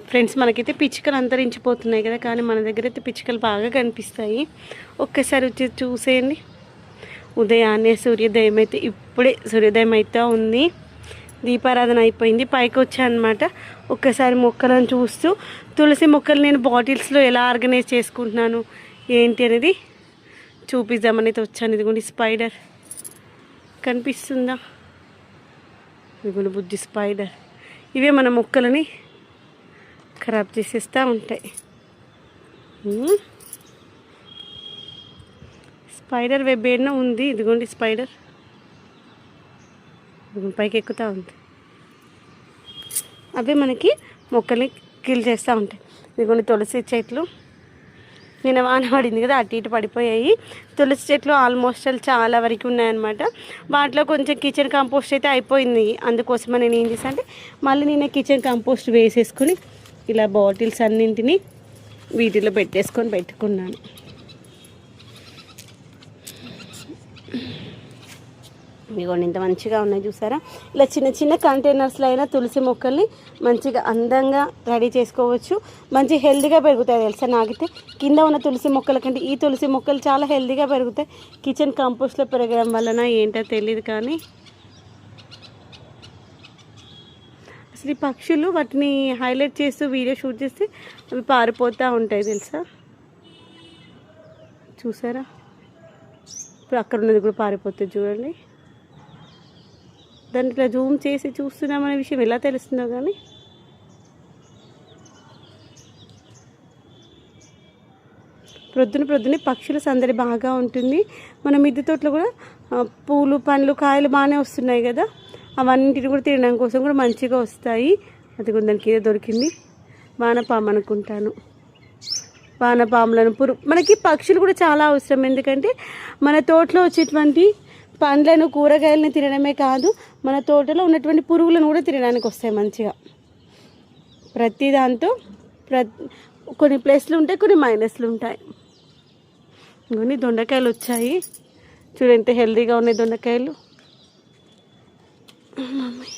Friends మనకైతే పిచ్చుకలు అంతరించిపోతున్నాయి కదా, కానీ మన దగ్గర అయితే పిచ్చుకలు బాగా కనిపిస్తాయి. ఒక్కసారి వచ్చి చూసేయండి. ఉదయాన్నే సూర్యోదయం అయితే ఇప్పుడే సూర్యోదయం అయితే ఉంది. దీపారాధన అయిపోయింది, పైకి వచ్చానమాట. ఒక్కసారి మొక్కలను చూస్తూ తులసి మొక్కలు నేను బాటిల్స్లో ఎలా ఆర్గనైజ్ చేసుకుంటున్నాను ఏంటి అనేది చూపిద్దామని అయితే వచ్చాను. ఇదిగోండి స్పైడర్ కనిపిస్తుందా, ఇదిగోండి బుజ్జి స్పైడర్. ఇవే మన మొక్కలని ఖరాబ్ చేసేస్తూ ఉంటాయి. స్పైడర్ వెబ్ ఏడన ఉంది, ఇదిగోండి స్పైడర్ పైకి ఎక్కుతూ ఉంది. అవి మనకి మొక్కల్ని కిల్ చేస్తూ ఉంటాయి. ఇదిగోండి తులసి చెట్లు, నిన్న వాన పడింది కదా, అటు ఇటు పడిపోయాయి. తులసి చెట్లు ఆల్మోస్ట్ చాలా వరకు ఉన్నాయన్నమాట. వాటిలో కొంచెం కిచెన్ కంపోస్ట్ అయితే అయిపోయింది. అందుకోసమని నేను ఏం చేశాను అంటే మళ్ళీ నేను కిచెన్ కంపోస్ట్ వేసేసుకుని ఇలా బాటిల్స్ అన్నింటినీ వీటిలో పెట్టుకున్నాను. ఇదిగోండి ఇంత మంచిగా ఉన్నాయి చూసారా. ఇలా చిన్న చిన్న కంటైనర్స్లో అయినా తులసి మొక్కల్ని మంచిగా అందంగా రెడీ చేసుకోవచ్చు. మంచి హెల్తీగా పెరుగుతాయి తెలుసా. నాకైతే కింద ఉన్న తులసి మొక్కల కంటే ఈ తులసి మొక్కలు చాలా హెల్తీగా పెరుగుతాయి. కిచెన్ కంపోస్ట్లో పెరగడం వలన ఏంటో తెలియదు, కానీ అసలు ఈ పక్షులు వాటిని హైలైట్ చేస్తూ వీడియో షూట్ చేస్తే అవి పారిపోతూ ఉంటాయి తెలుసా. చూసారా, ఇప్పుడు అక్కడ ఉన్నది కూడా పారిపోతుంది చూడండి. దాన్ని ఇట్లా జూమ్ చేసి చూస్తున్నామనే విషయం ఎలా తెలుస్తుందో కానీ ప్రొద్దునే పక్షుల సందడి బాగా ఉంటుంది. మన మిద్దె తోటలో కూడా పూలు పండ్లు కాయలు బాగానే వస్తున్నాయి కదా, అవన్నింటిని కూడా తినడం కోసం కూడా మంచిగా వస్తాయి. అది కూడా దానికి ఏదో దొరికింది, వానపాము అనుకుంటాను. వానపాములను మనకి పక్షులు కూడా చాలా అవసరం. ఎందుకంటే మన తోటలో వచ్చేటువంటి పండ్లను కూరగాయలను తినడమే కాదు, మన తోటలో ఉన్నటువంటి పురుగులను కూడా తినడానికి వస్తాయి మంచిగా. ప్రతి దాంతో కొన్ని ప్లస్లు ఉంటాయి, కొన్ని మైనస్లు ఉంటాయి. కొన్ని దొండకాయలు వచ్చాయి చూడు, ఎంత హెల్తీగా ఉన్నాయి దొండకాయలు. మమ్మీ